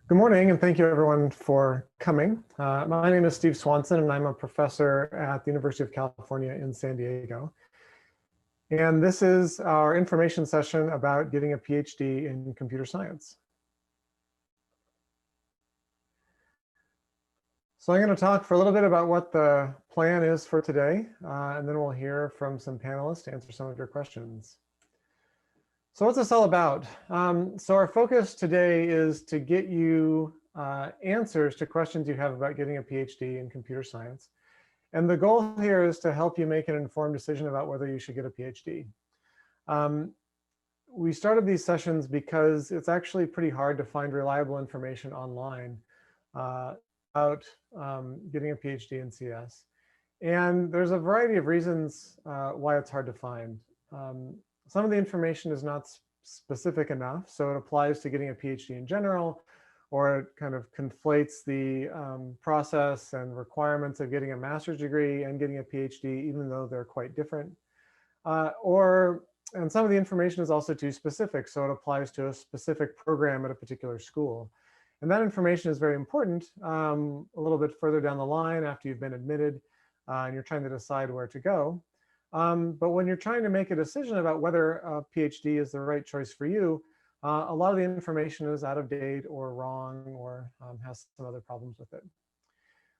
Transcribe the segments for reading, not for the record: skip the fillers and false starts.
Good morning, and thank you everyone for coming. My name is Steve Swanson, and I'm a professor at the University of California in San Diego. And this is our information session about getting a PhD in computer science. So I'm going to talk for a little bit about what the plan is for today, and then we'll hear from some panelists to answer some of your questions. So what's this all about? So our focus today is to get you answers to questions you have about getting a PhD in computer science. And the goal here is to help you make an informed decision about whether you should get a PhD. We started these sessions because it's actually pretty hard to find reliable information online about getting a PhD in CS. And there's a variety of reasons why it's hard to find. Some of the information is not specific enough, so it applies to getting a PhD in general, or it kind of conflates the process and requirements of getting a master's degree and getting a PhD, even though they're quite different. And some of the information is also too specific, so it applies to a specific program at a particular school. And that information is very important a little bit further down the line after you've been admitted and you're trying to decide where to go. But when you're trying to make a decision about whether a PhD is the right choice for you, a lot of the information is out of date or wrong or has some other problems with it.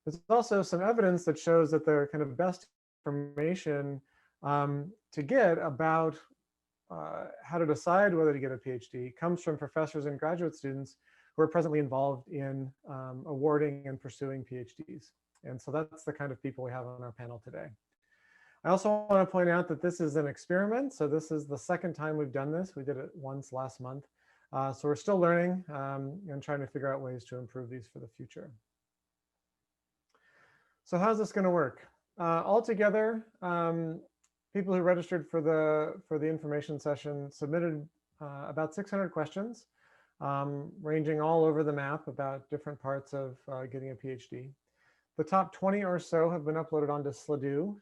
There's also some evidence that shows that the kind of best information to get about how to decide whether to get a PhD comes from professors and graduate students who are presently involved in awarding and pursuing PhDs. And so that's the kind of people we have on our panel today. I also want to point out that this is an experiment. So this is the second time we've done this. We did it once last month. So we're still learning and trying to figure out ways to improve these for the future. So how's this going to work? Altogether, people who registered for the information session submitted about 600 questions, ranging all over the map about different parts of getting a PhD. The top 20 or so have been uploaded onto Slido,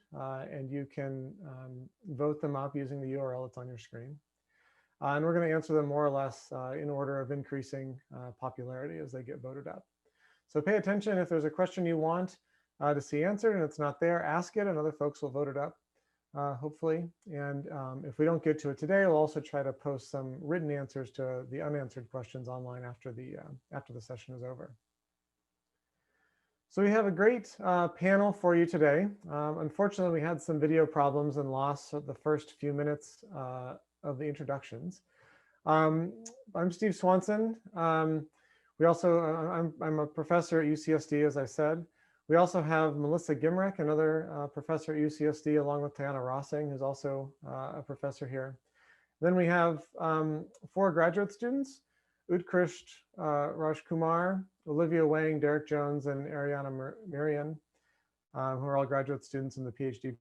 and you can vote them up using the URL that's on your screen. And we're going to answer them more or less in order of increasing popularity as they get voted up. So pay attention if there's a question you want to see answered and it's not there, ask it and other folks will vote it up, hopefully. And if we don't get to it today, we'll also try to post some written answers to the unanswered questions online after the session is over. So we have a great panel for you today. Unfortunately, we had some video problems and lost the first few minutes of the introductions. I'm Steve Swanson. I'm a professor at UCSD, as I said. We also have Melissa Gimrick, another professor at UCSD, along with Tiana Rossing, who's also a professor here. Then we have 4 graduate students, Utkrisht Rajkumar, Olivia Wang, Derek Jones, and Ariana Marian, who are all graduate students in the PhD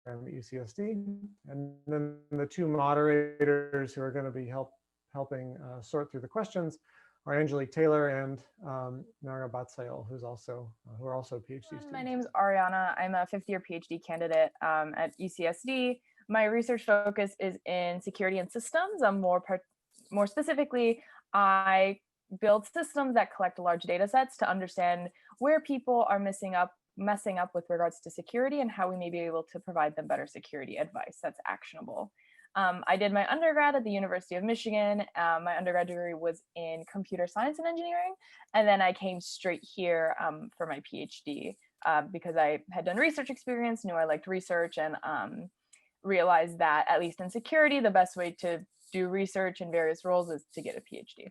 program at UCSD. And then the 2 moderators who are going to be helping sort through the questions are Angelique Taylor and Nara Batsail, who are also PhD students. My name is Ariana. I'm a 5th-year PhD candidate at UCSD. My research focus is in security and systems. More specifically, I build systems that collect large data sets to understand where people are messing up with regards to security and how we may be able to provide them better security advice that's actionable. I did my undergrad at the University of Michigan. My undergrad degree was in computer science and engineering. And then I came straight here for my PhD because I had done research experience, knew I liked research, and realized that at least in security, the best way to do research in various roles is to get a PhD.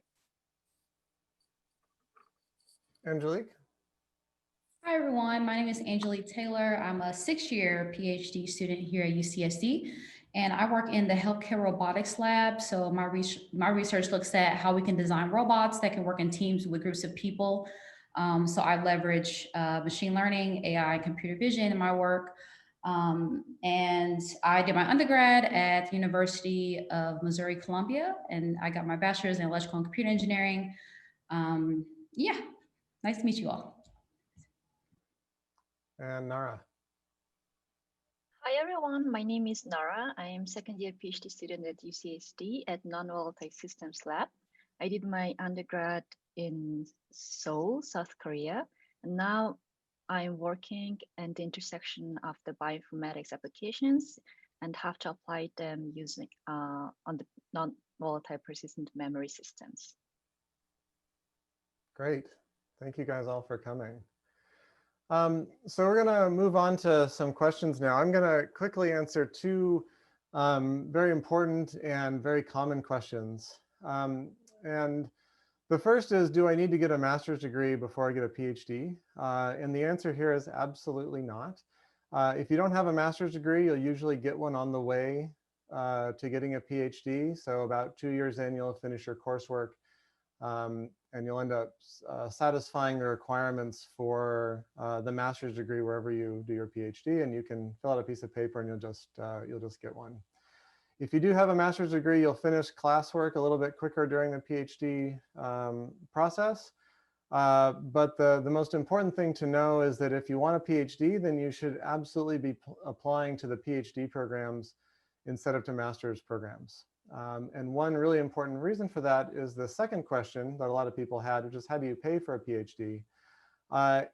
Angelique? Hi, everyone. My name is Angelique Taylor. I'm a 6th-year PhD student here at UCSD, and I work in the healthcare robotics lab. So my research looks at how we can design robots that can work in teams with groups of people. So I leverage machine learning, AI, and computer vision in my work. And I did my undergrad at the University of Missouri, Columbia, and I got my bachelor's in electrical and computer engineering. Yeah, nice to meet you all. And Nara. Hi everyone, my name is Nara. I am 2nd-year PhD student at UCSD at Non-Volatile Systems Lab. I did my undergrad in Seoul, South Korea. And now I'm working at the intersection of the bioinformatics applications and have to apply them using on the non-volatile persistent memory systems. Great. Thank you guys all for coming. So we're going to move on to some questions now. I'm going to quickly answer two very important and very common questions. And the first is, do I need to get a master's degree before I get a PhD? And the answer here is absolutely not. If you don't have a master's degree, you'll usually get one on the way to getting a PhD. So about 2 years in, you'll finish your coursework. And you'll end up satisfying the requirements for the master's degree wherever you do your PhD, and you can fill out a piece of paper and you'll just get one. If you do have a master's degree, you'll finish classwork a little bit quicker during the PhD process. But the most important thing to know is that if you want a PhD, then you should absolutely be applying to the PhD programs instead of to master's programs. And one really important reason for that is the second question that a lot of people had, which is how do you pay for a PhD?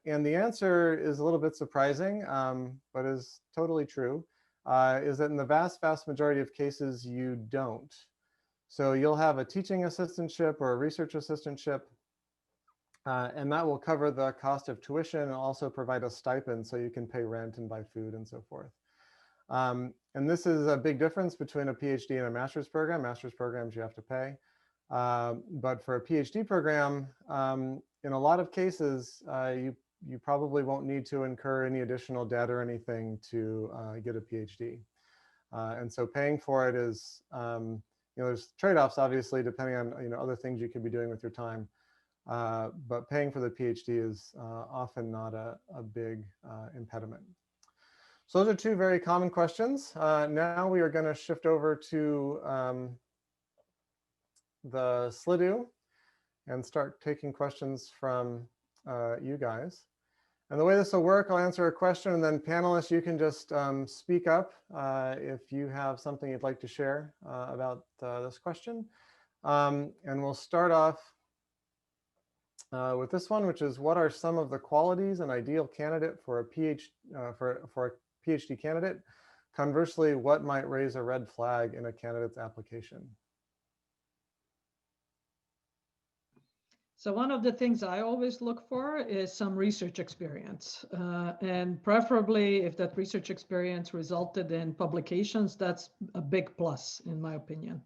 And the answer is a little bit surprising, but is totally true, is that in the vast majority of cases, you don't. So you'll have a teaching assistantship or a research assistantship, and that will cover the cost of tuition and also provide a stipend so you can pay rent and buy food and so forth. And this is a big difference between a PhD and a master's program. Master's programs you have to pay. But for a PhD program, in a lot of cases, you probably won't need to incur any additional debt or anything to get a PhD. And so paying for it is, there's trade-offs, obviously, depending on other things you could be doing with your time. But paying for the PhD is often not a big impediment. So those are two very common questions. Now we are going to shift over to the Slido and start taking questions from you guys. And the way this will work, I'll answer a question, and then panelists, you can just speak up if you have something you'd like to share about this question. And we'll start off with this one, which is, what are some of the qualities an ideal candidate for a PhD candidate? Conversely, what might raise a red flag in a candidate's application? So one of the things I always look for is some research experience. And preferably, if that research experience resulted in publications, that's a big plus, in my opinion.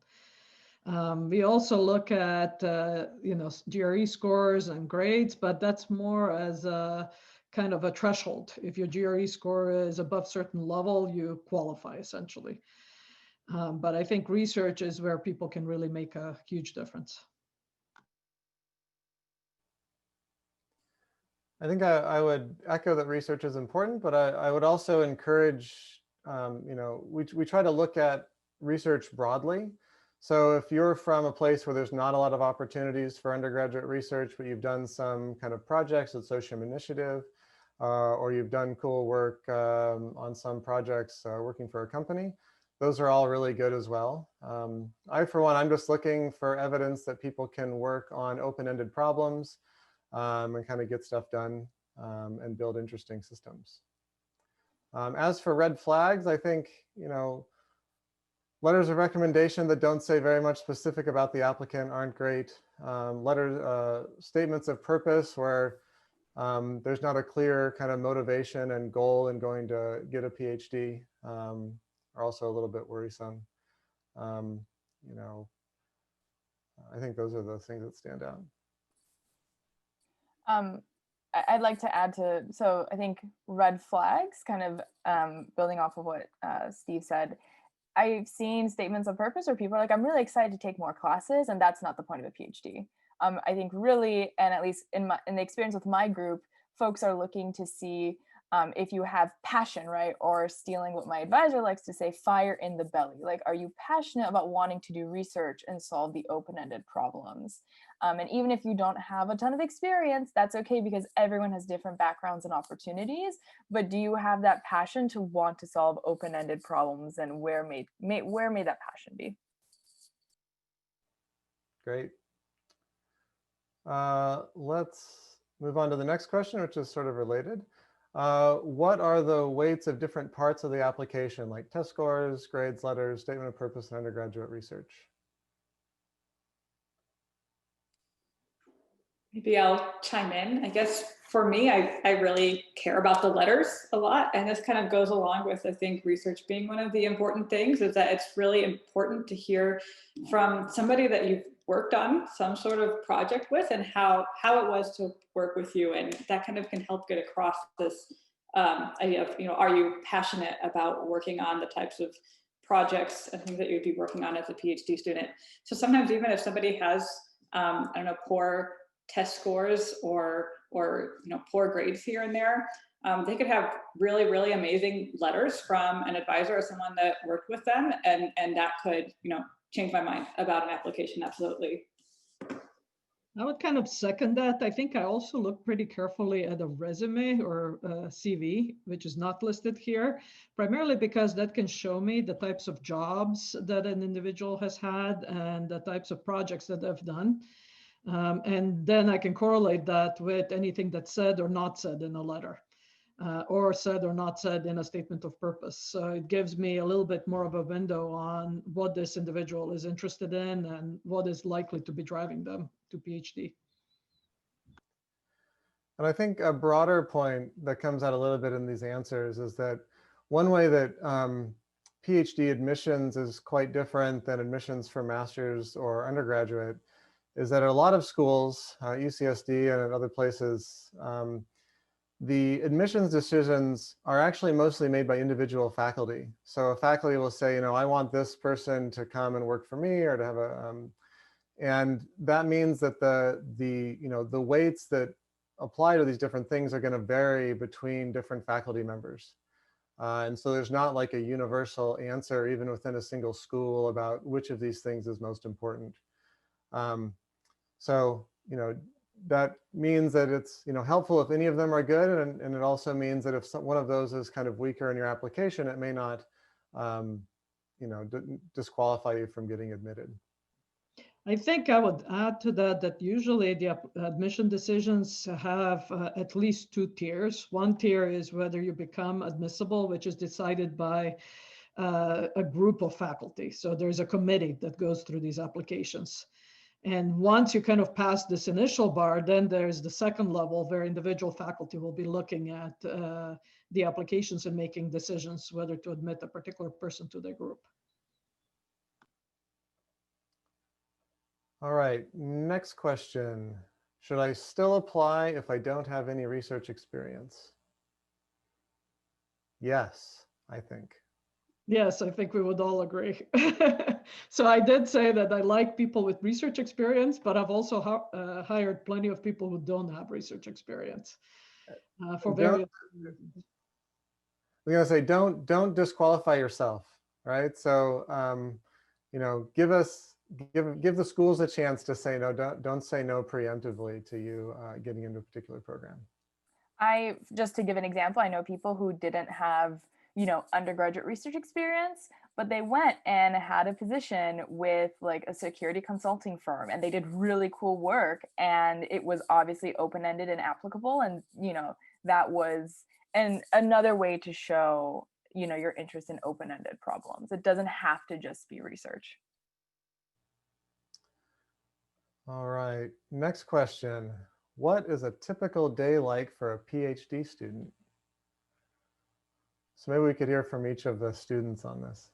We also look at GRE scores and grades, but that's more as a kind of a threshold. If your GRE score is above certain level, you qualify essentially. But I think research is where people can really make a huge difference. I think I would echo that research is important, but I would also encourage, we try to look at research broadly. So if you're from a place where there's not a lot of opportunities for undergraduate research, but you've done some kind of projects with Social Initiative, or you've done cool work on some projects working for a company, those are all really good as well. For one, I'm just looking for evidence that people can work on open-ended problems and kind of get stuff done and build interesting systems. As for red flags, I think, letters of recommendation that don't say very much specific about the applicant aren't great. Statements of purpose where there's not a clear kind of motivation and goal in going to get a PhD are also a little bit worrisome. I think those are the things that stand out. I'd like to add to, so I think red flags, kind of building off of what Steve said, I've seen statements of purpose where people are like, I'm really excited to take more classes, and that's not the point of a PhD. I think really, and at least in the experience with my group, folks are looking to see if you have passion, right? Or stealing what my advisor likes to say, fire in the belly. Like, are you passionate about wanting to do research and solve the open-ended problems? And even if you don't have a ton of experience, that's okay, because everyone has different backgrounds and opportunities. But do you have that passion to want to solve open-ended problems, and where may that passion be? Great. Let's move on to the next question, which is sort of related. What are the weights of different parts of the application, like test scores, grades, letters, statement of purpose, and undergraduate research? Maybe I'll chime in. I guess for me, I really care about the letters a lot. And this kind of goes along with, I think, research being one of the important things, is that it's really important to hear from somebody that you've worked on some sort of project with and how it was to work with you. And that kind of can help get across this idea of, are you passionate about working on the types of projects and things that you'd be working on as a PhD student. So sometimes even if somebody has, I don't know, poor test scores or poor grades here and there, they could have really amazing letters from an advisor or someone that worked with them, and that could change my mind about an application. Absolutely. I would kind of second that. I think I also look pretty carefully at a resume or a CV, which is not listed here, primarily because that can show me the types of jobs that an individual has had and the types of projects that they've done. And then I can correlate that with anything that's said or not said in a letter, or said or not said in a statement of purpose. So it gives me a little bit more of a window on what this individual is interested in and what is likely to be driving them to PhD. And I think a broader point that comes out a little bit in these answers is that one way that PhD admissions is quite different than admissions for master's or undergraduate is that at a lot of schools, UCSD and at other places, the admissions decisions are actually mostly made by individual faculty. So a faculty will say, I want this person to come and work for me, or to have a, and that means that the weights that apply to these different things are going to vary between different faculty members. And so there's not like a universal answer, even within a single school, about which of these things is most important. So, that means that it's, helpful if any of them are good. And it also means that if one of those is kind of weaker in your application, it may not, disqualify you from getting admitted. I think I would add to that usually the admission decisions have at least two tiers. One tier is whether you become admissible, which is decided by a group of faculty. So there's a committee that goes through these applications. And once you kind of pass this initial bar, then there's the second level where individual faculty will be looking at the applications and making decisions whether to admit a particular person to their group. All right, next question. Should I still apply if I don't have any research experience? Yes, I think. Yes, I think we would all agree. So I did say that I like people with research experience, but I've also hired plenty of people who don't have research experience for various reasons. I'm gonna say don't disqualify yourself, right? So give the schools a chance to say no. Don't say no preemptively to you getting into a particular program. Just to give an example, I know people who didn't have undergraduate research experience, but they went and had a position with like a security consulting firm, and they did really cool work, and it was obviously open-ended and applicable, and that was another way to show your interest in open-ended problems. It doesn't have to just be research. All right, next question. What is a typical day like for a PhD student? So maybe we could hear from each of the students on this.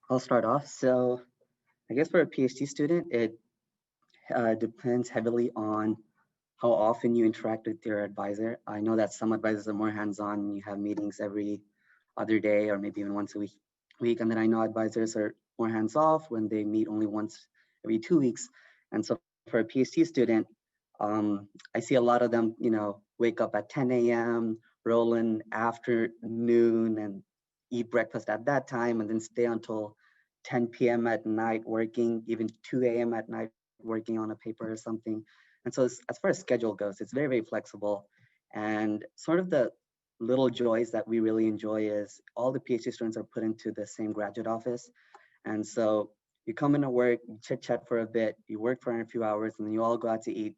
I'll start off. So I guess for a PhD student, it depends heavily on how often you interact with your advisor. I know that some advisors are more hands-on. You have meetings every other day or maybe even once a week. And then I know advisors are more hands-off when they meet only once every 2 weeks. And so for a PhD student, I see a lot of them, wake up at 10 a.m., roll in afternoon and eat breakfast at that time, and then stay until 10 p.m. at night working, even 2 a.m. at night working on a paper or something. And so as far as schedule goes, it's very, very flexible. And sort of the little joys that we really enjoy is all the PhD students are put into the same graduate office. And so You come into work, you chit chat for a bit, you work for a few hours, and then you all go out to eat.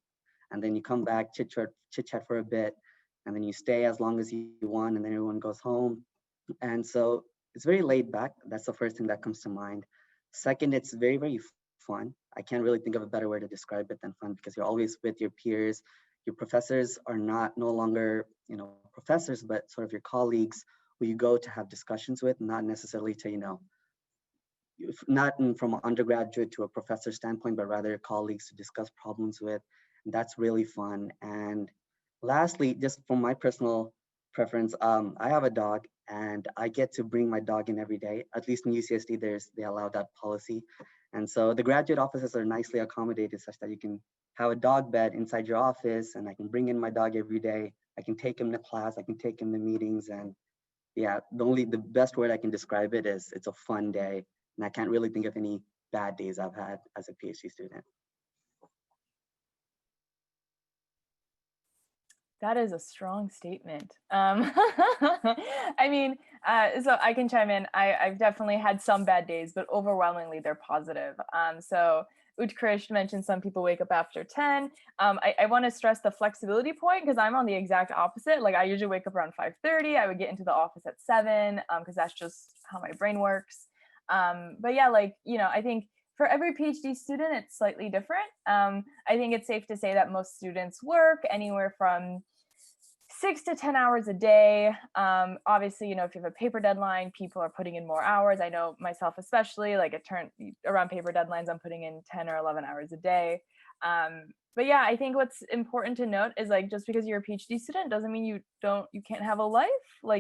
And then you come back, chit chat for a bit, and then you stay as long as you want, and then everyone goes home. And so it's very laid back. That's the first thing that comes to mind. Second, it's very, very fun. I can't really think of a better way to describe it than fun, because you're always with your peers. Your professors are no longer, professors, but sort of your colleagues who you go to have discussions with, not necessarily to, not from an undergraduate to a professor standpoint, but rather your colleagues to discuss problems with. And that's really fun. And lastly, just from my personal preference, I have a dog, and I get to bring my dog in every day. At least in UCSD, they allow that policy. And so the graduate offices are nicely accommodated such that you can have a dog bed inside your office, and I can bring in my dog every day. I can take him to class, I can take him to meetings, and yeah, the best word I can describe it is it's a fun day. And I can't really think of any bad days I've had as a PhD student. That is a strong statement. I mean, so I can chime in. I've definitely had some bad days, but overwhelmingly they're positive. So Utkrish mentioned some people wake up after 10. I want to stress the flexibility point, because I'm on the exact opposite. Like I usually wake up around 5:30. I would get into the office at 7, because that's just how my brain works. But yeah, I think for every PhD student, it's slightly different. I think it's safe to say that most students work anywhere from 6 to 10 hours a day. Obviously, if you have a paper deadline, people are putting in more hours. I know myself especially, around paper deadlines, I'm putting in 10 or 11 hours a day. But yeah, I think what's important to note is just because you're a PhD student doesn't mean you can't have a life.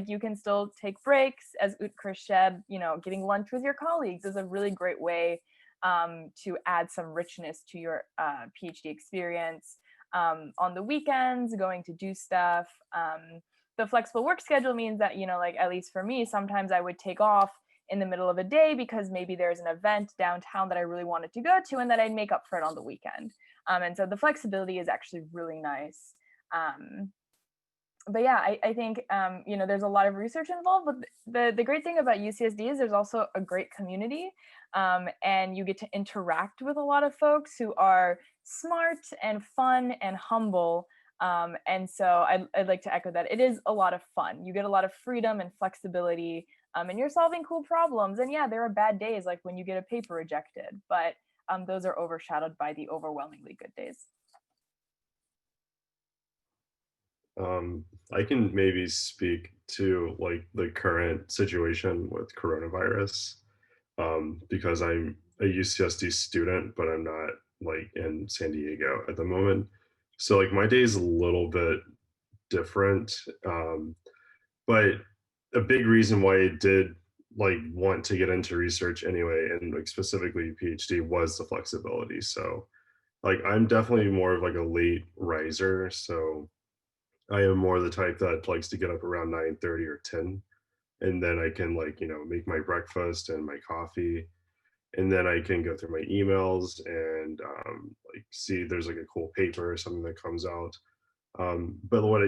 You can still take breaks. As Utkrish said, getting lunch with your colleagues is a really great way to add some richness to your PhD experience. On the weekends, going to do stuff. The flexible work schedule means that, at least for me, sometimes I would take off in the middle of a day because maybe there's an event downtown that I really wanted to go to, and that I'd make up for it on the weekend. And so the flexibility is actually really nice. But yeah, I think, there's a lot of research involved, but the great thing about UCSD is there's also a great community, and you get to interact with a lot of folks who are smart and fun and humble. And so I'd like to echo that. It is a lot of fun. You get a lot of freedom and flexibility, and you're solving cool problems. And yeah, there are bad days, like when you get a paper rejected, but those are overshadowed by the overwhelmingly good days. I can maybe speak to the current situation with coronavirus, because I'm a UCSD student, but I'm not in San Diego at the moment. So my day is a little bit different. But a big reason why I did want to get into research anyway, and specifically PhD, was the flexibility. So I'm definitely more of a late riser. So I am more the type that likes to get up around 9:30 or 10, and then I can make my breakfast and my coffee, and then I can go through my emails and see if there's a cool paper or something that comes out. But what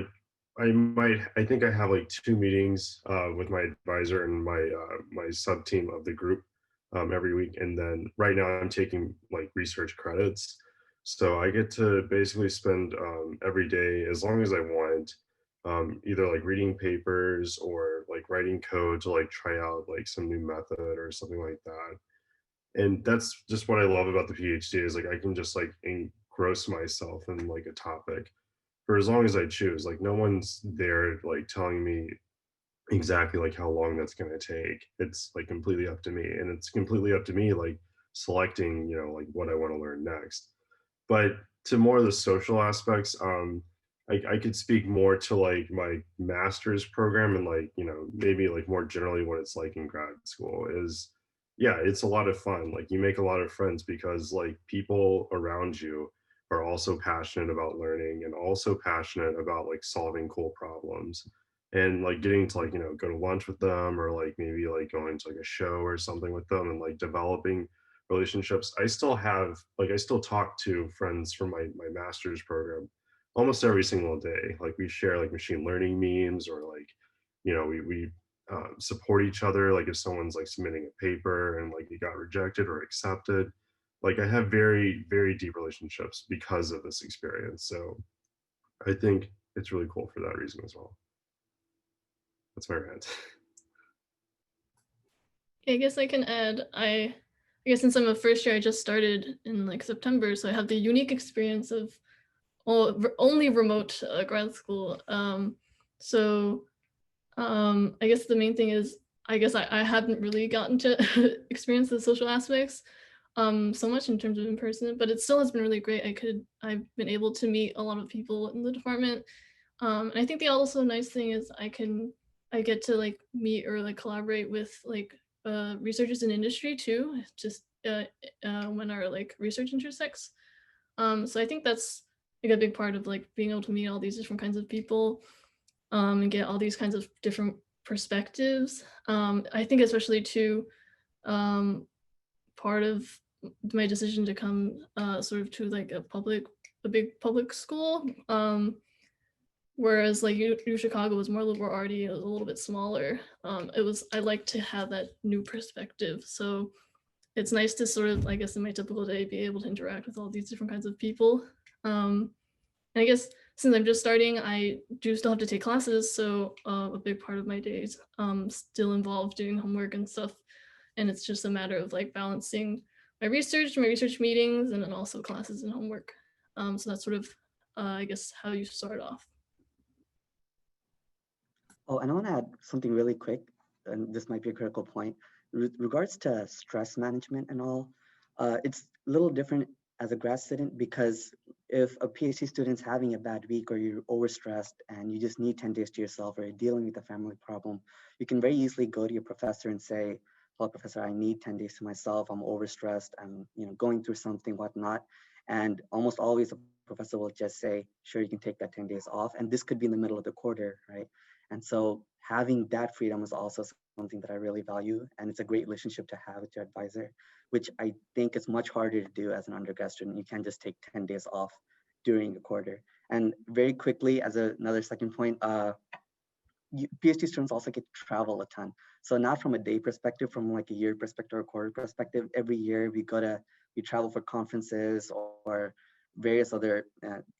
I think I have 2 meetings with my advisor and my sub team of the group every week, and then right now I'm taking research credits. So I get to basically spend every day, as long as I want, either reading papers or writing code to try out some new method or something like that. And that's just what I love about the PhD is I can just engross myself in a topic for as long as I choose. No one's there telling me exactly how long that's going to take. It's completely up to me, and it's completely up to me selecting what I want to learn next. But to more of the social aspects, I could speak more to my master's program, and maybe more generally what it's in grad school is, yeah, it's a lot of fun. You make a lot of friends because people around you are also passionate about learning and also passionate about solving cool problems, and getting to go to lunch with them, or maybe going to a show or something with them, and developing relationships. I still have I still talk to friends from my master's program almost every single day. We share machine learning memes, or we support each other. Like if someone's like submitting a paper and like it got rejected or accepted, like I have very, very deep relationships because of this experience. So I think it's really cool for that reason as well. That's my rant. I guess I can add, I guess since I'm a first year, I just started in like September, so I have the unique experience of only remote grad school. I guess the main thing is, I guess I haven't really gotten to experience the social aspects so much in terms of in person, but it still has been really great. I've been able to meet a lot of people in the department. And I think the also nice thing is I get to like meet or like collaborate with like researchers in industry too, just when our like research intersects. So I think that's like a big part of like being able to meet all these different kinds of people and get all these kinds of different perspectives. I think especially too, part of my decision to come sort of to like a big public school. Whereas like U Chicago was more liberal arty, it was a little bit smaller. I like to have that new perspective. So it's nice to sort of, I guess in my typical day, be able to interact with all these different kinds of people. And I guess since I'm just starting, I do still have to take classes. So a big part of my days still involved doing homework and stuff. And it's just a matter of like balancing my research meetings, and then also classes and homework. So that's sort of, I guess, how you start off. Oh, and I want to add something really quick, and this might be a critical point. With regards to stress management and all, it's a little different as a grad student, because if a PhD student's having a bad week or you're overstressed and you just need 10 days to yourself, or you're dealing with a family problem, you can very easily go to your professor and say, well, professor, I need 10 days to myself. I'm overstressed. I'm going through something, whatnot. And almost always a professor will just say, sure, you can take that 10 days off. And this could be in the middle of the quarter, right? And so having that freedom is also something that I really value. And it's a great relationship to have with your advisor, which I think is much harder to do as an undergrad student. You can't just take 10 days off during a quarter. And very quickly, as another second point, PhD students also get to travel a ton. So not from a day perspective, from like a year perspective or quarter perspective, every year we travel for conferences or various other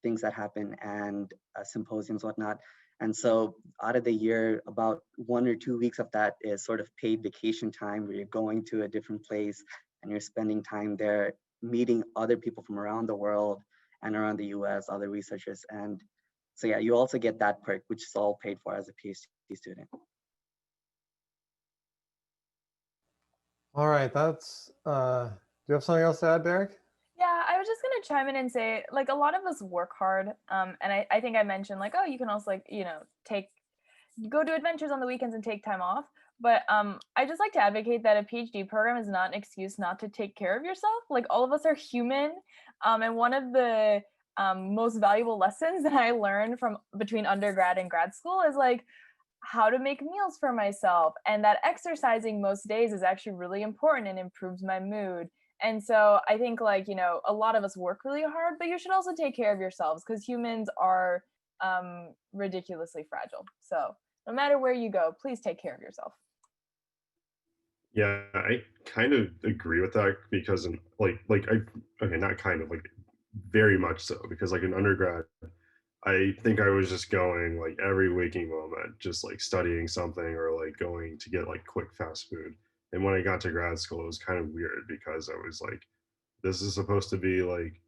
things that happen, and symposiums, whatnot. And so out of the year, about 1 or 2 weeks of that is sort of paid vacation time, where you're going to a different place and you're spending time there, meeting other people from around the world and around the US, other researchers. And so yeah, you also get that perk, which is all paid for as a PhD student. All right, that's, do you have something else to add, Derek? Yeah, I was just gonna chime in and say, like, a lot of us work hard, and I think I mentioned like, oh, you can also like, go do adventures on the weekends and take time off. But I just like to advocate that a PhD program is not an excuse not to take care of yourself. Like, all of us are human, and one of the most valuable lessons that I learned from between undergrad and grad school is like how to make meals for myself, and that exercising most days is actually really important and improves my mood. And so I think like, a lot of us work really hard, but you should also take care of yourselves, because humans are ridiculously fragile. So no matter where you go, please take care of yourself. Yeah, I kind of agree with that because okay, not kind of, like very much so, because like in undergrad, I think I was just going like every waking moment, just like studying something or like going to get like quick fast food. And when I got to grad school, it was kind of weird because I was like, this is supposed to be like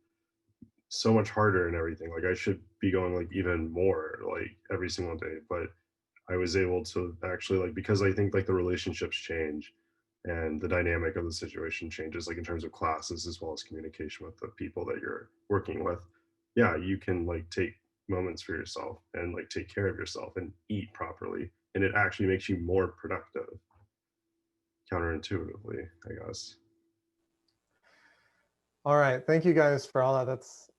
so much harder and everything. Like I should be going like even more like every single day. But I was able to actually, like, because I think like the relationships change and the dynamic of the situation changes, like in terms of classes as well as communication with the people that you're working with. Yeah, you can like take moments for yourself and like take care of yourself and eat properly, and it actually makes you more productive, counterintuitively, I guess. All right, thank you guys for all that. That's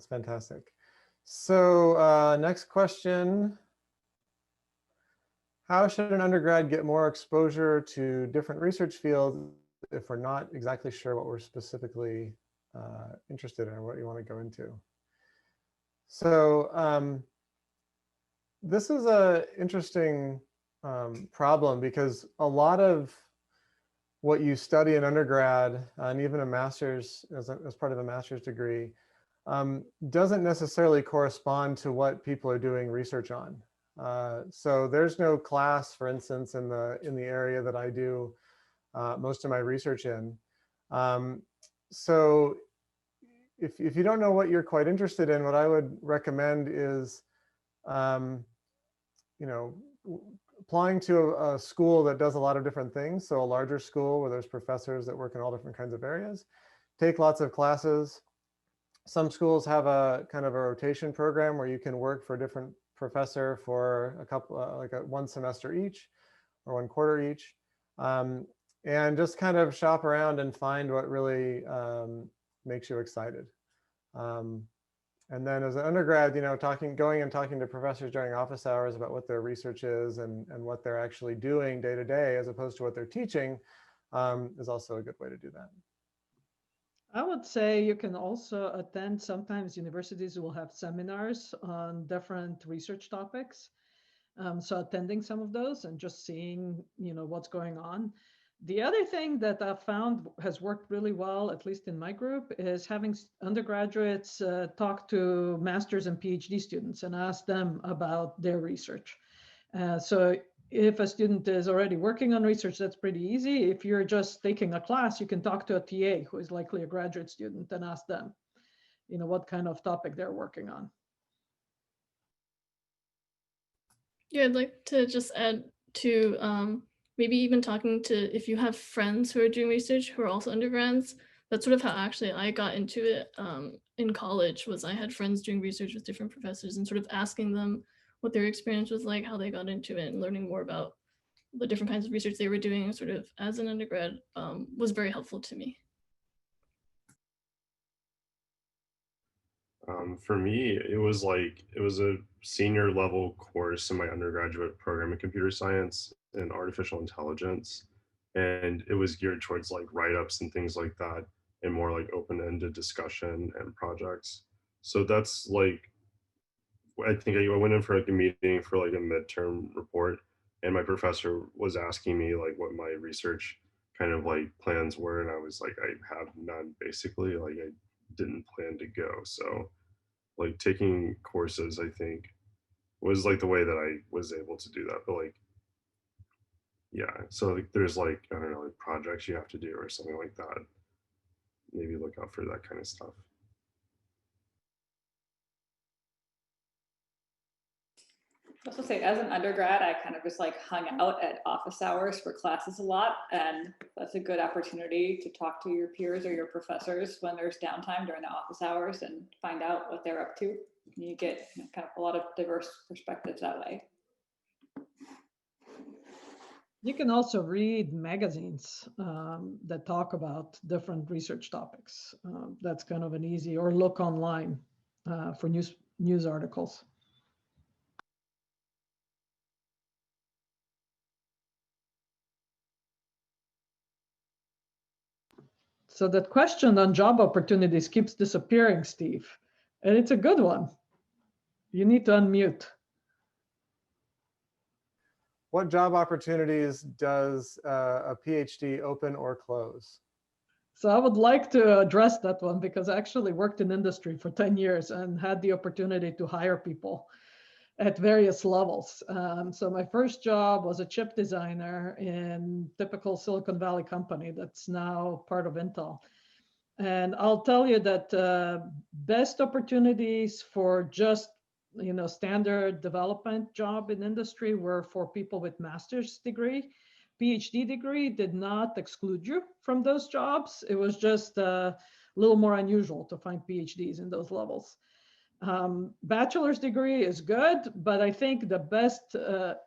fantastic. So next question. How should an undergrad get more exposure to different research fields if we're not exactly sure what we're specifically interested in or what you want to go into? So this is an interesting problem, because a lot of what you study in undergrad and even a master's as part of a master's degree doesn't necessarily correspond to what people are doing research on. So there's no class, for instance, in the area that I do most of my research in. So if you don't know what you're quite interested in, what I would recommend is, you know, applying to a school that does a lot of different things. So a larger school where there's professors that work in all different kinds of areas. Take lots of classes. Some schools have a kind of a rotation program where you can work for a different professor for a couple, like one semester each or one quarter each. And just kind of shop around and find what really makes you excited. And then as an undergrad, you know, going and talking to professors during office hours about what their research is and what they're actually doing day to day, as opposed to what they're teaching, is also a good way to do that. I would say you can also attend, sometimes universities will have seminars on different research topics. So attending some of those and just seeing, you know, what's going on. The other thing that I've found has worked really well, at least in my group, is having undergraduates talk to master's and PhD students and ask them about their research. So if a student is already working on research, that's pretty easy. If you're just taking a class, you can talk to a TA who is likely a graduate student and ask them, you know, what kind of topic they're working on. Yeah, I'd like to just add to maybe even talking to, if you have friends who are doing research who are also undergrads. That's sort of how actually I got into it in college. Was I had friends doing research with different professors and sort of asking them what their experience was like, how they got into it, and learning more about the different kinds of research they were doing sort of as an undergrad was very helpful to me. For me, it was a senior level course in my undergraduate program in computer science and artificial intelligence. And it was geared towards like write-ups and things like that, and more like open-ended discussion and projects. So that's like, I think I went in for like a meeting for like a midterm report, and my professor was asking me like what my research kind of like plans were. And I was like, I have none, basically. Like I didn't plan to go. So like taking courses, I think, was like the way that I was able to do that. But like, yeah, so like there's like, I don't know, like projects you have to do or something like that. Maybe look out for that kind of stuff. I also say, as an undergrad, I kind of just like hung out at office hours for classes a lot. And that's a good opportunity to talk to your peers or your professors when there's downtime during the office hours and find out what they're up to. And you get kind of a lot of diverse perspectives that way. You can also read magazines that talk about different research topics. That's kind of an easy, or look online for news articles. So that question on job opportunities keeps disappearing, Steve. And it's a good one. You need to unmute. What job opportunities does a PhD open or close? So I would like to address that one, because I actually worked in industry for 10 years and had the opportunity to hire people at various levels. So my first job was a chip designer in typical Silicon Valley company that's now part of Intel. And I'll tell you that best opportunities for just standard development job in industry were for people with master's degree. PhD degree did not exclude you from those jobs. It was just a little more unusual to find PhDs in those levels. Bachelor's degree is good, but I think the best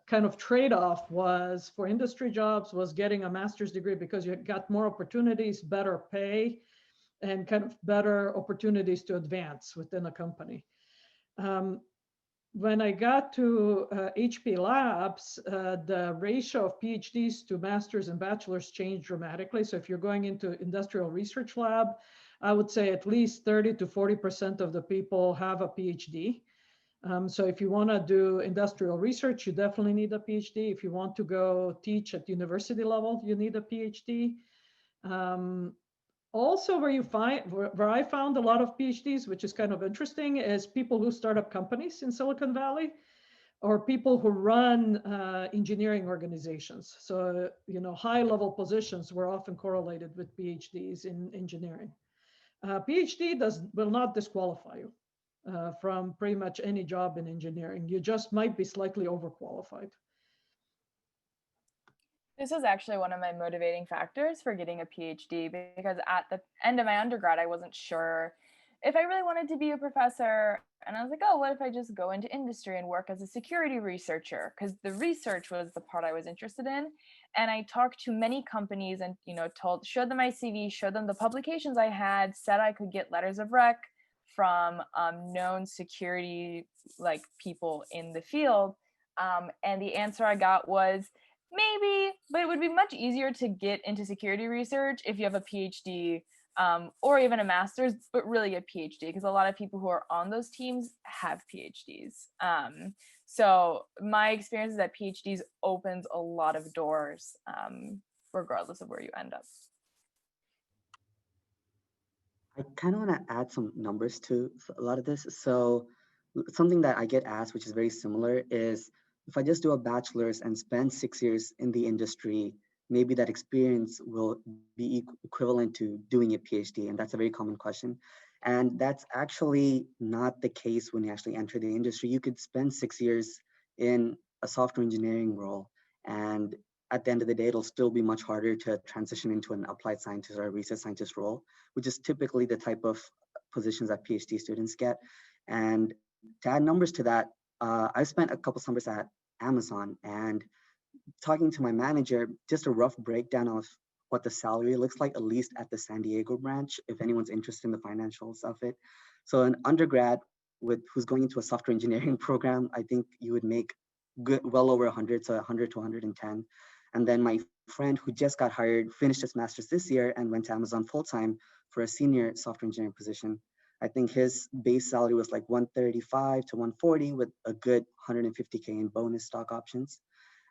kind of trade-off was for industry jobs was getting a master's degree, because you got more opportunities, better pay, and kind of better opportunities to advance within a company. When I got to HP Labs, the ratio of PhDs to masters and bachelors changed dramatically. So if you're going into industrial research lab, I would say at least 30 to 40% of the people have a PhD. So if you want to do industrial research, you definitely need a PhD. If you want to go teach at university level, you need a PhD. Also, where I found a lot of PhDs, which is kind of interesting, is people who start up companies in Silicon Valley, or people who run engineering organizations. So, high-level positions were often correlated with PhDs in engineering. PhD will not disqualify you from pretty much any job in engineering. You just might be slightly overqualified. This was actually one of my motivating factors for getting a PhD, because at the end of my undergrad, I wasn't sure if I really wanted to be a professor. And I was like, oh, what if I just go into industry and work as a security researcher? Because the research was the part I was interested in. And I talked to many companies and, showed them my CV, showed them the publications I had, said I could get letters of rec from known security people in the field. And the answer I got was, maybe, but it would be much easier to get into security research if you have a PhD or even a master's, but really a PhD, because a lot of people who are on those teams have PhDs. So my experience is that PhDs opens a lot of doors, regardless of where you end up. I kind of want to add some numbers to a lot of this. So something that I get asked, which is very similar, is if I just do a bachelor's and spend 6 years in the industry, maybe that experience will be equivalent to doing a PhD. And that's a very common question. And that's actually not the case when you actually enter the industry. You could spend 6 years in a software engineering role, and at the end of the day, it'll still be much harder to transition into an applied scientist or a research scientist role, which is typically the type of positions that PhD students get. And to add numbers to that, I spent a couple summers at Amazon, and talking to my manager, just a rough breakdown of what the salary looks like, at least at the San Diego branch, if anyone's interested in the financials of it. So an undergrad who's going into a software engineering program, I think you would make well over 100, so 100 to 110. And then my friend who just got hired, finished his master's this year and went to Amazon full-time for a senior software engineering position. I think his base salary was like 135 to 140 with a good 150K in bonus stock options.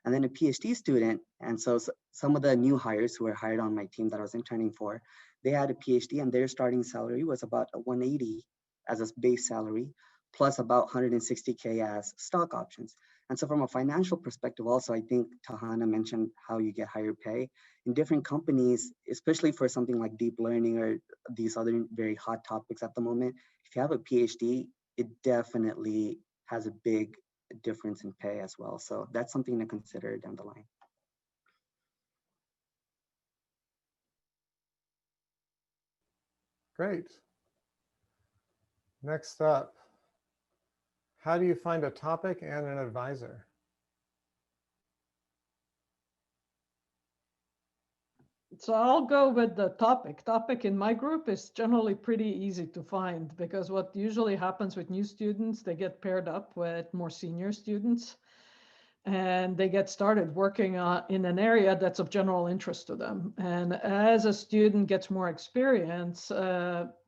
And then a PhD student, and so some of the new hires who were hired on my team that I was interning for, they had a PhD and their starting salary was about 180 as a base salary, plus about 160K as stock options. And so from a financial perspective also, I think Tahana mentioned how you get higher pay. In different companies, especially for something like deep learning or these other very hot topics at the moment, if you have a PhD, it definitely has a big difference in pay as well. So that's something to consider down the line. Great. Next up, how do you find a topic and an advisor? So I'll go with the topic. Topic in my group is generally pretty easy to find, because what usually happens with new students, they get paired up with more senior students and they get started working in an area that's of general interest to them. And as a student gets more experience,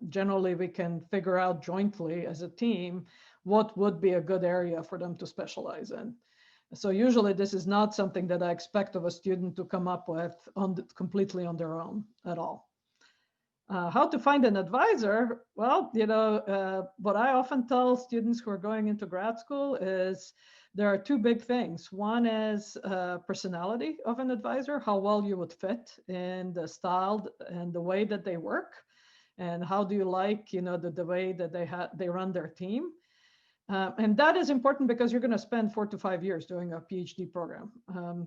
generally we can figure out jointly as a team what would be a good area for them to specialize in. So usually this is not something that I expect of a student to come up with completely on their own at all. How to find an advisor? Well, what I often tell students who are going into grad school is there are two big things. One is personality of an advisor, how well you would fit in the style and the way that they work, and how do you like, the way that they run their team. And that is important because you're going to spend 4 to 5 years doing a PhD program.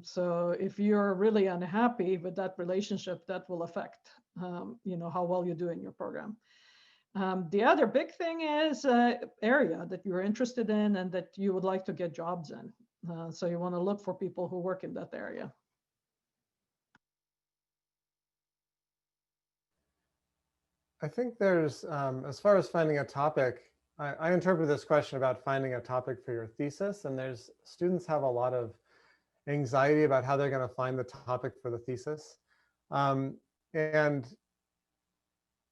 So if you're really unhappy with that relationship, that will affect, how well you do in your program. The other big thing is area that you're interested in and that you would like to get jobs in. So you want to look for people who work in that area. I think there's, as far as finding a topic, I interpret this question about finding a topic for your thesis, and students have a lot of anxiety about how they're going to find the topic for the thesis. And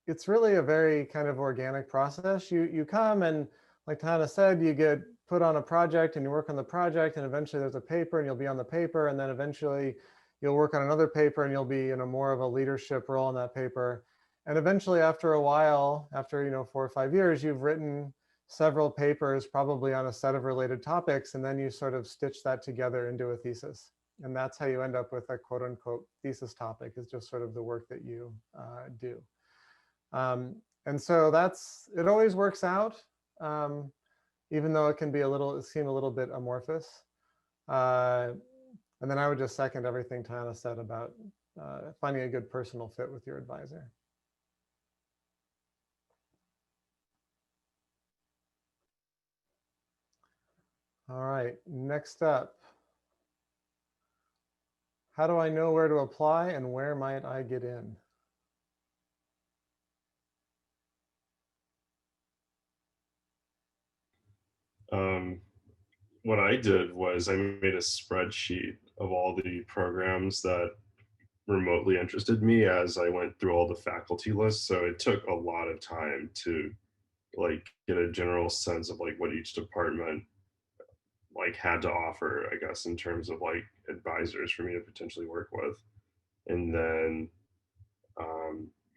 it's really a very kind of organic process. You come and, like Tana said, you get put on a project and you work on the project, and eventually there's a paper and you'll be on the paper, and then eventually you'll work on another paper and you'll be in a more of a leadership role in that paper. And eventually after a while, after 4 or 5 years, you've written several papers probably on a set of related topics, and then you sort of stitch that together into a thesis. And that's how you end up with a quote unquote thesis topic, is just sort of the work that you do. And so it always works out, even though it can be seem a little bit amorphous. And then I would just second everything Tiana said about finding a good personal fit with your advisor. All right, next up. How do I know where to apply and where might I get in? What I did was I made a spreadsheet of all the programs that remotely interested me as I went through all the faculty lists. So it took a lot of time to like get a general sense of like what each department like had to offer, I guess, in terms of like advisors for me to potentially work with. And then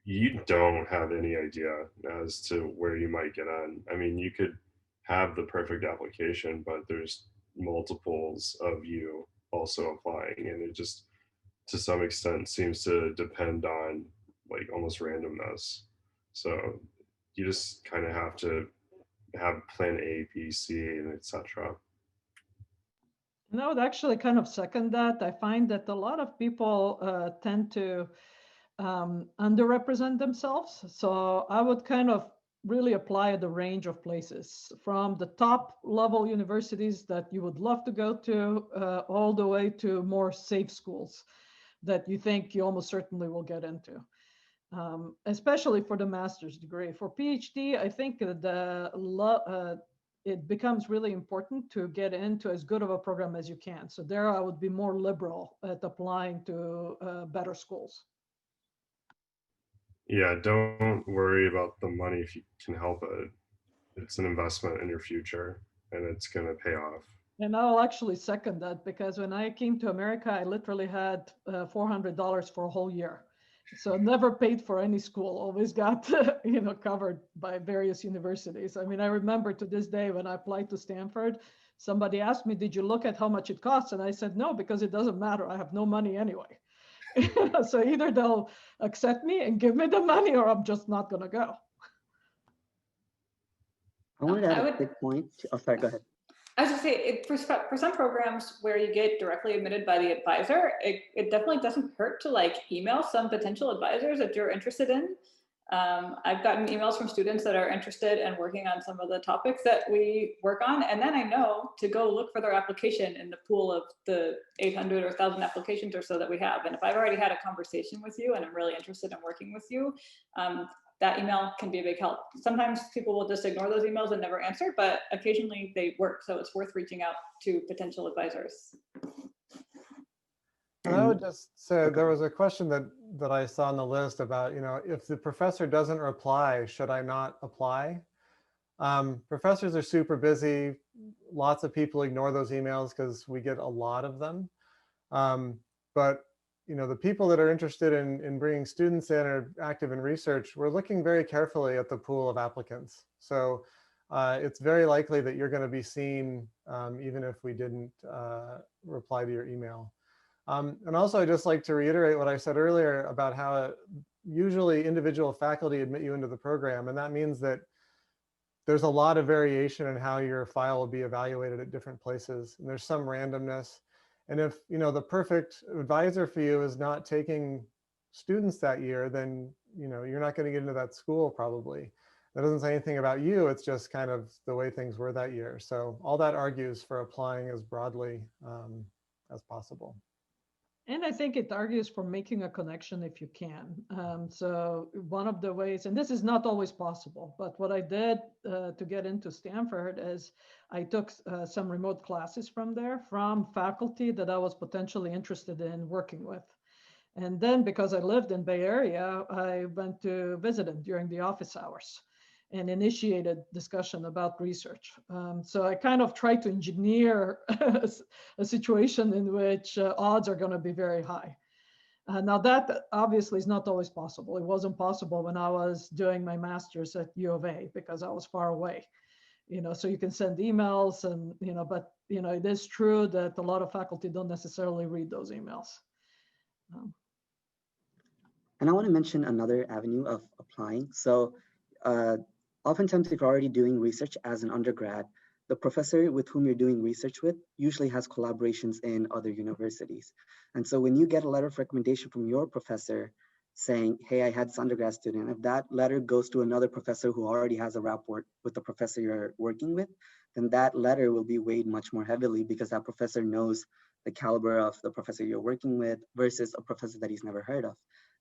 you don't have any idea as to where you might get on. I mean, you could have the perfect application, but there's multiples of you also applying, and it just to some extent seems to depend on like almost randomness. So you just kind of have to have plan A, B, C, and etc. And I would actually kind of second that. I find that a lot of people tend to underrepresent themselves. So I would kind of really apply at the range of places, from the top level universities that you would love to go to, all the way to more safe schools that you think you almost certainly will get into. Especially for the master's degree. For PhD, I think it becomes really important to get into as good of a program as you can. So there I would be more liberal at applying to better schools. Yeah, don't worry about the money if you can help it. It's an investment in your future and it's going to pay off. And I'll actually second that, because when I came to America, I literally had $400 for a whole year. So never paid for any school, always got covered by various universities. I mean, I remember to this day when I applied to Stanford, somebody asked me, did you look at how much it costs? And I said, no, because it doesn't matter. I have no money anyway. So either they'll accept me and give me the money, or I'm just not going to go. I wanted to add a quick point. Oh, sorry, go ahead. I was going to say, for some programs where you get directly admitted by the advisor, it definitely doesn't hurt to like email some potential advisors that you're interested in. I've gotten emails from students that are interested in working on some of the topics that we work on. And then I know to go look for their application in the pool of the 800 or 1,000 applications or so that we have. And if I've already had a conversation with you and I'm really interested in working with you, that email can be a big help. Sometimes people will just ignore those emails and never answer, but occasionally they work. So it's worth reaching out to potential advisors. And I would just say there was a question that I saw on the list about, if the professor doesn't reply, should I not apply? Professors are super busy. Lots of people ignore those emails because we get a lot of them. But the people that are interested in bringing students in or active in research, we're looking very carefully at the pool of applicants. So it's very likely that you're going to be seen even if we didn't reply to your email. And also, I'd just like to reiterate what I said earlier about how usually individual faculty admit you into the program. And that means that there's a lot of variation in how your file will be evaluated at different places. And there's some randomness. And if the perfect advisor for you is not taking students that year, then you're not going to get into that school probably. That doesn't say anything about you. It's just kind of the way things were that year. So all that argues for applying as broadly as possible. And I think it argues for making a connection if you can. So one of the ways, and this is not always possible, but what I did to get into Stanford is I took some remote classes from there from faculty that I was potentially interested in working with. And then because I lived in Bay Area, I went to visit them during the office hours. and initiated discussion about research. So I kind of try to engineer a situation in which odds are going to be very high. Now that obviously is not always possible. It wasn't possible when I was doing my master's at U of A because I was far away. So you can send emails and, but, it is true that a lot of faculty don't necessarily read those emails. And I want to mention another avenue of applying. So oftentimes, if you're already doing research as an undergrad, the professor with whom you're doing research with usually has collaborations in other universities. And so when you get a letter of recommendation from your professor saying, hey, I had this undergrad student, if that letter goes to another professor who already has a rapport with the professor you're working with, then that letter will be weighed much more heavily because that professor knows the caliber of the professor you're working with versus a professor that he's never heard of.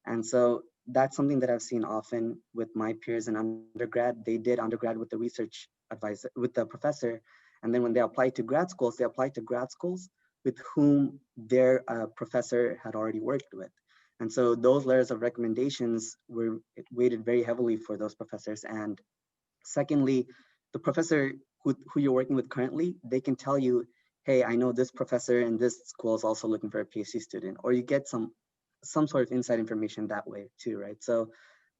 And so that's something that I've seen often with my peers in undergrad. They did undergrad with the research advisor, with the professor. And then when they applied to grad schools, they applied to grad schools with whom their professor had already worked with. And so those letters of recommendations were weighted very heavily for those professors. And secondly, the professor who you're working with currently, they can tell you, hey, I know this professor in this school is also looking for a PhD student, or you get some sort of inside information that way too, right? So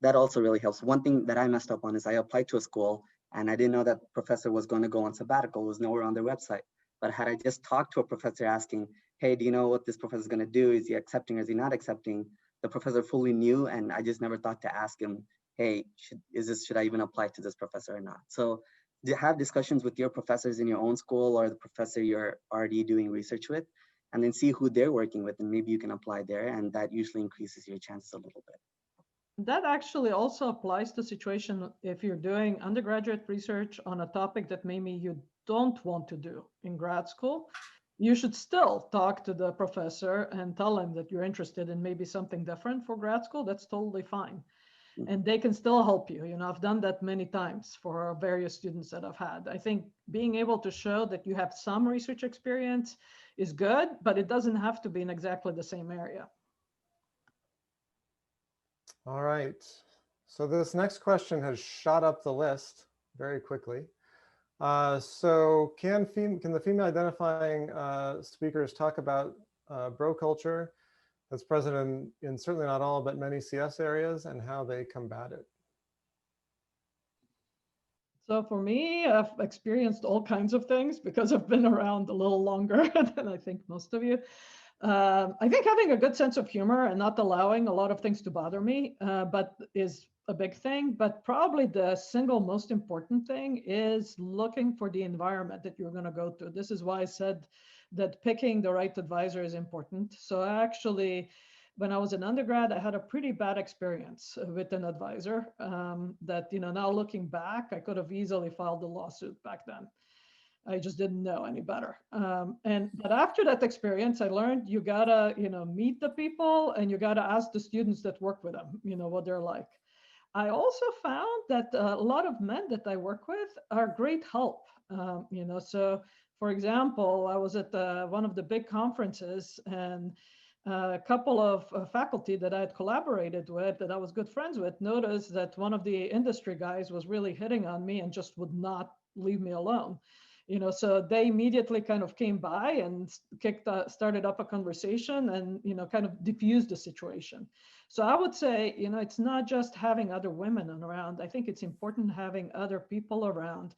that also really helps. One thing that I messed up on is I applied to a school and I didn't know that professor was going to go on sabbatical. It was nowhere on their website. But had I just talked to a professor asking, hey, do you know what this professor is going to do? Is he accepting or is he not accepting? The professor fully knew, and I just never thought to ask him, hey, should I even apply to this professor or not? So have discussions with your professors in your own school or the professor you're already doing research with, and then see who they're working with, and maybe you can apply there, and that usually increases your chances a little bit. That actually also applies to situation if you're doing undergraduate research on a topic that maybe you don't want to do in grad school. You should still talk to the professor and tell him that you're interested in maybe something different for grad school. That's totally fine. And they can still help you. I've done that many times for various students that I've had. I think being able to show that you have some research experience is good, but it doesn't have to be in exactly the same area. All right. So this next question has shot up the list very quickly. So can the female identifying speakers talk about bro culture that's present in certainly not all, but many CS areas, and how they combat it? So for me, I've experienced all kinds of things because I've been around a little longer than I think most of you. I think having a good sense of humor and not allowing a lot of things to bother me, but is a big thing. But probably the single most important thing is looking for the environment that you're going to go to. This is why I said that picking the right advisor is important. So actually, when I was an undergrad, I had a pretty bad experience with an advisor that, now looking back, I could have easily filed a lawsuit back then. I just didn't know any better. But after that experience, I learned you gotta, meet the people and you gotta ask the students that work with them, what they're like. I also found that a lot of men that I work with are great help. So for example, I was at one of the big conferences, and a couple of faculty that I had collaborated with, that I was good friends with, noticed that one of the industry guys was really hitting on me and just would not leave me alone. So they immediately kind of came by and started up a conversation and, kind of diffused the situation. So I would say, it's not just having other women around. I think it's important having other people around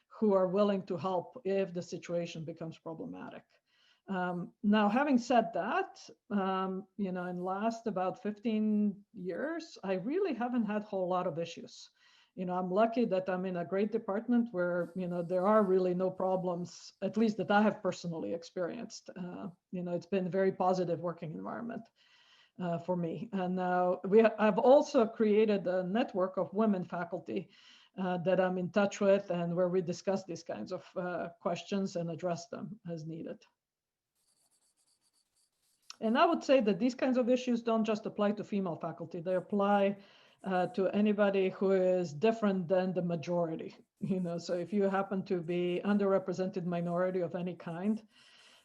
who are willing to help if the situation becomes problematic. Now, having said that, in the last about 15 years, I really haven't had a whole lot of issues. I'm lucky that I'm in a great department where, there are really no problems, at least that I have personally experienced. It's been a very positive working environment for me. And now I've also created a network of women faculty that I'm in touch with, and where we discuss these kinds of questions and address them as needed. And I would say that these kinds of issues don't just apply to female faculty, they apply to anybody who is different than the majority. So if you happen to be underrepresented minority of any kind,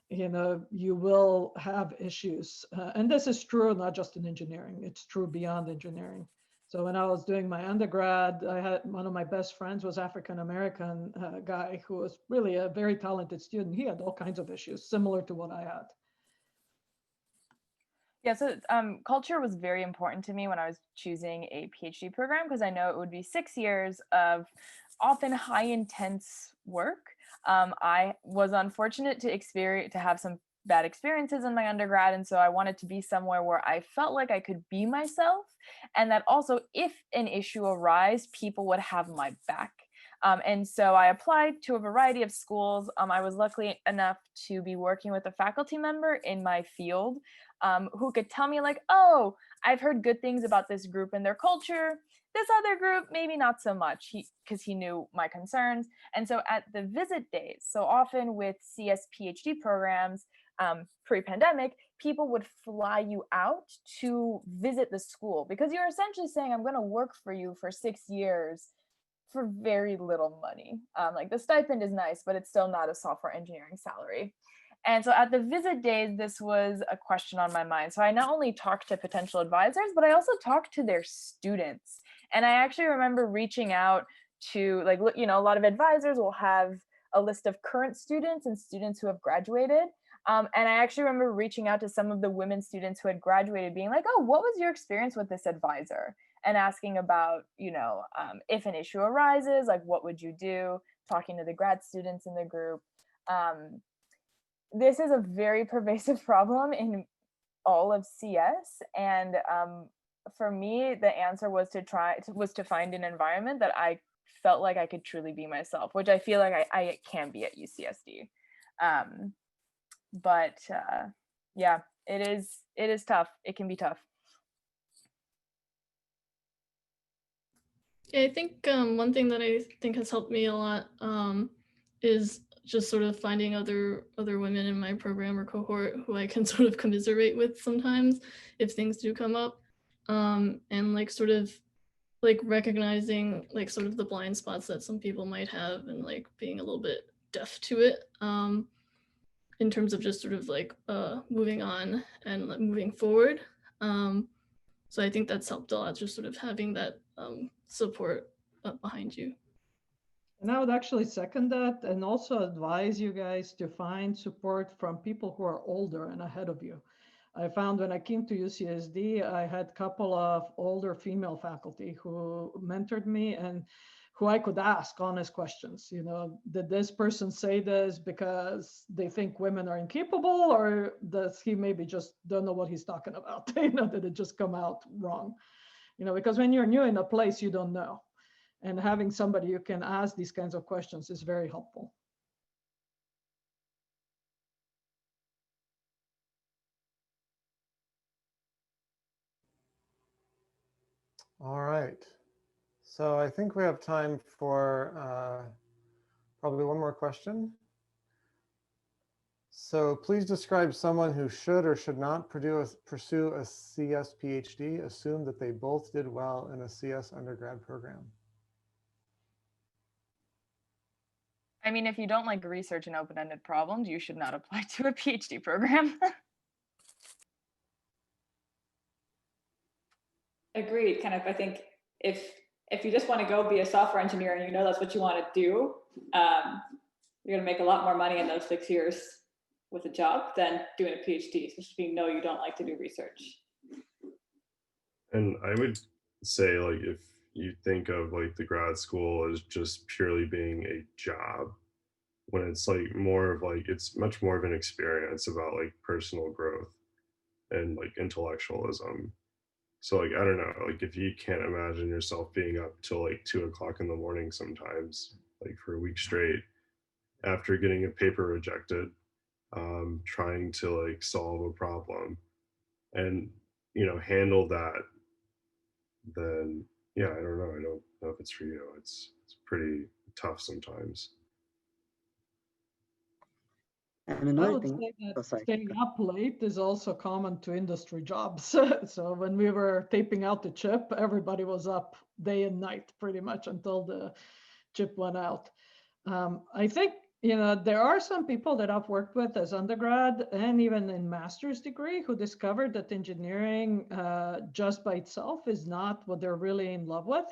you will have issues. And this is true not just in engineering, it's true beyond engineering. So when I was doing my undergrad, I had one of my best friends was African-American guy who was really a very talented student. He had all kinds of issues similar to what I had. Yeah, so culture was very important to me when I was choosing a PhD program because I know it would be 6 years of often high intense work. I was unfortunate to have some bad experiences in my undergrad, and so I wanted to be somewhere where I felt like I could be myself, and that also, if an issue arose, people would have my back. And so I applied to a variety of schools. I was lucky enough to be working with a faculty member in my field who could tell me like, oh, I've heard good things about this group and their culture. This other group, maybe not so much, because he knew my concerns. And so at the visit days, so often with CS PhD programs, pre-pandemic, people would fly you out to visit the school because you're essentially saying, I'm going to work for you for 6 years for very little money. Like the stipend is nice, but it's still not a software engineering salary. And so at the visit days, this was a question on my mind. So I not only talked to potential advisors, but I also talked to their students. And I actually remember reaching out to, like, you know, a lot of advisors will have a list of current students and students who have graduated. And I actually remember reaching out to some of the women students who had graduated, being like, oh, what was your experience with this advisor? And asking about, you know, if an issue arises, like, what would you do? Talking to the grad students in the group. This is a very pervasive problem in all of CS. And for me, the answer was to find an environment that I felt like I could truly be myself, which I feel like I can be at UCSD. But yeah, it is tough. It can be tough. Yeah, I think one thing that I think has helped me a lot is just sort of finding other women in my program or cohort who I can sort of commiserate with sometimes if things do come up, and like sort of like recognizing like sort of the blind spots that some people might have and like being a little bit deaf to it in terms of just sort of like moving on and like, moving forward. So I think that's helped a lot, just sort of having that support behind you. And I would actually second that and also advise you guys to find support from people who are older and ahead of you. I found when I came to UCSD, I had a couple of older female faculty who mentored me and who I could ask honest questions. You know, did this person say this because they think women are incapable, or does he maybe just don't know what he's talking about? You know, did it just come out wrong? You know, because when you're new in a place, you don't know. And having somebody you can ask these kinds of questions is very helpful. All right. So I think we have time for probably one more question. So please describe someone who should or should not pursue a CS PhD. Assume that they both did well in a CS undergrad program. I mean, if you don't like research and open-ended problems, you should not apply to a PhD program. Agreed. Kind of, I think if you just want to go be a software engineer and you know that's what you want to do, you're going to make a lot more money in those 6 years with a job than doing a PhD, especially if you know you don't like to do research. And I would say, like, if you think of like the grad school as just purely being a job, when it's like more of like, it's much more of an experience about like personal growth and like intellectualism. So like, I don't know, like if you can't imagine yourself being up till like 2 o'clock in the morning sometimes, like for a week straight, after getting a paper rejected, trying to like solve a problem and, you know, handle that, then yeah, I don't know. I don't know if it's for you. It's pretty tough sometimes. And I another would thing, say that oh, sorry. staying up late is also common to industry jobs. So when we were taping out the chip, everybody was up day and night pretty much until the chip went out. I think you know, there are some people that I've worked with as undergrad and even in master's degree who discovered that engineering just by itself is not what they're really in love with.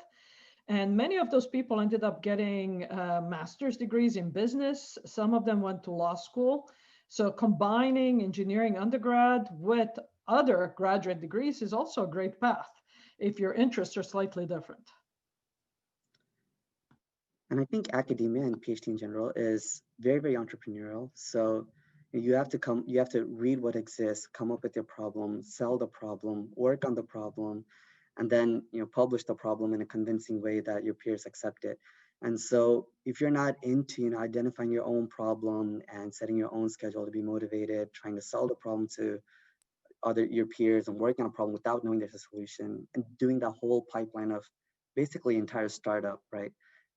And many of those people ended up getting master's degrees in business. Some of them went to law school. So combining engineering undergrad with other graduate degrees is also a great path if your interests are slightly different. And I think academia and PhD in general is very, very entrepreneurial. So you have to read what exists, come up with your problem, sell the problem, work on the problem, and then publish the problem in a convincing way that your peers accept it. And so if you're not into identifying your own problem and setting your own schedule to be motivated, trying to solve the problem to your peers and working on a problem without knowing there's a solution and doing that whole pipeline of basically entire startup, right?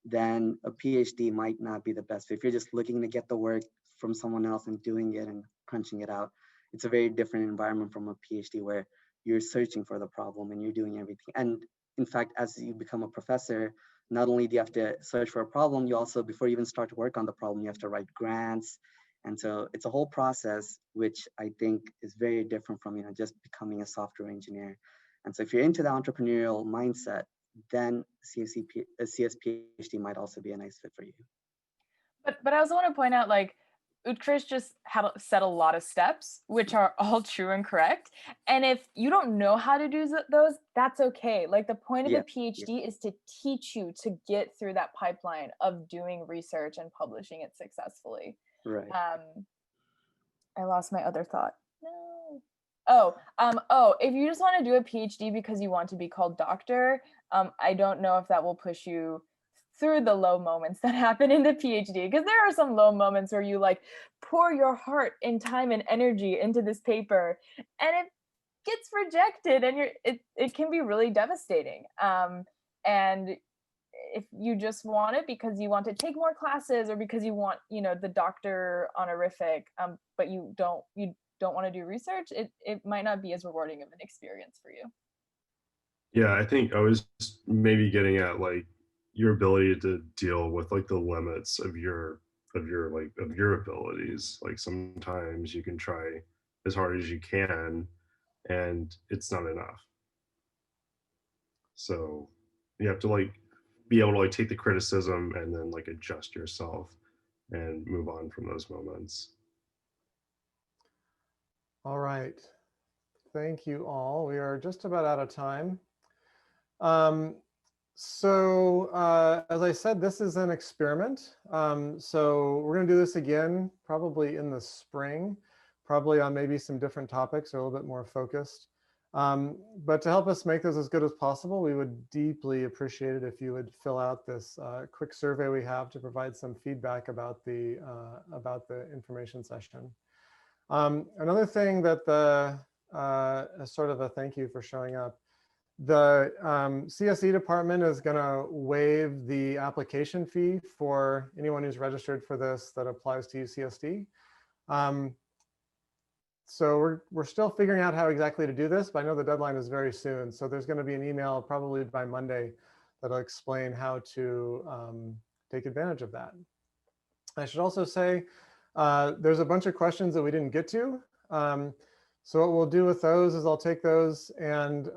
Then a PhD might not be the best fit. If you're just looking to get the work from someone else and doing it and crunching it out, it's a very different environment from a PhD where you're searching for the problem and you're doing everything. And in fact, as you become a professor, not only do you have to search for a problem, you also, before you even start to work on the problem, you have to write grants. And so it's a whole process, which I think is very different from just becoming a software engineer. And so if you're into the entrepreneurial mindset, then CS PhD might also be a nice fit for you. But I also want to point out, like, Utkarsh just said a lot of steps, which are all true and correct. And if you don't know how to do those, that's okay. Like, the point of a PhD is to teach you to get through that pipeline of doing research and publishing it successfully. Right. I lost my other thought. No. If you just want to do a PhD because you want to be called doctor, I don't know if that will push you through the low moments that happen in the PhD, because there are some low moments where you like pour your heart and time and energy into this paper and it gets rejected, and it can be really devastating. And if you just want it because you want to take more classes or because you want, the doctor honorific, but you don't want to do research, it might not be as rewarding of an experience for you. Yeah, I think I was maybe getting at like your ability to deal with like the limits of your abilities. Like sometimes you can try as hard as you can and it's not enough. So you have to like be able to like take the criticism and then like adjust yourself and move on from those moments. All right. Thank you all. We are just about out of time. As I said, this is an experiment. So we're going to do this again, probably in the spring, probably on maybe some different topics or a little bit more focused. But to help us make this as good as possible, we would deeply appreciate it if you would fill out this quick survey we have to provide some feedback about the information session. Another thing that as sort of a thank you for showing up, the CSE department is going to waive the application fee for anyone who's registered for this that applies to UCSD. So we're still figuring out how exactly to do this, but I know the deadline is very soon. So there's going to be an email probably by Monday that'll explain how to take advantage of that. I should also say there's a bunch of questions that we didn't get to. So what we'll do with those is I'll take those and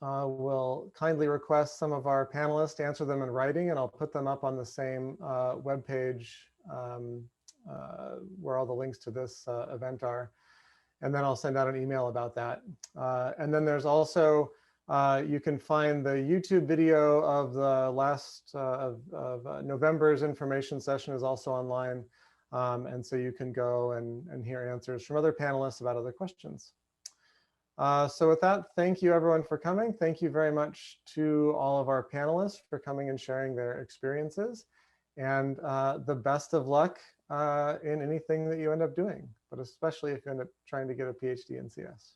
we'll kindly request some of our panelists to answer them in writing, and I'll put them up on the same webpage where all the links to this event are. And then I'll send out an email about that. And then there's also, you can find the YouTube video of the last of November's information session is also online. And so you can go and hear answers from other panelists about other questions. So with that, thank you everyone for coming. Thank you very much to all of our panelists for coming and sharing their experiences. And the best of luck in anything that you end up doing, but especially if you end up trying to get a PhD in CS.